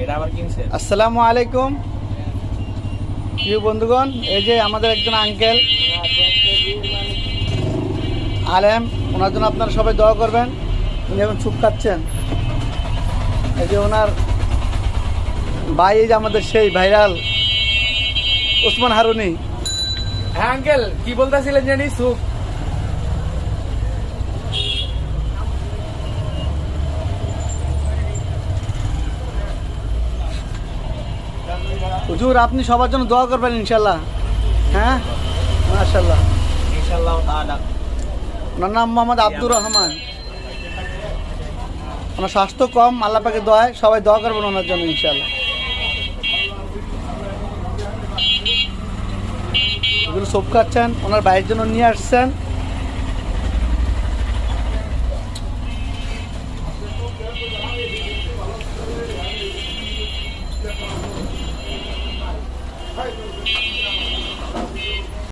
এটা আবার কিনছে। আসসালামু আলাইকুম প্রিয় বন্ধুগণ, এই যে আমাদের একজন আঙ্কেল আলেম, ওনার জন্য আপনারা সবাই দোয়া করবেন। উনি এখন চুপ খাচ্ছেন। এই যে ওনার ভাই, এই যে আমাদের সেই ভাইরাল ওসমান হারুনি। হ্যাঁ আঙ্কেল, কি বলতেছিলেন জানি? সুপ। হুজুর, আপনি সবার জন্য দোয়া করবেন ইনশাল্লাহ। হ্যাঁ, মাশাল্লাহ। ইনশাআল্লাহ তাআলা। ওনার নাম মোহাম্মদ আব্দুর রহমান। ওনার স্বাস্থ্য কম, আল্লাহ পাকে দোয়ায় সবাই দোয়া করবেন ওনার জন্য ইনশাল্লাহ। এগুলো সব খাচ্ছেন, ওনার ভাইয়ের জন্য নিয়ে আসছেন।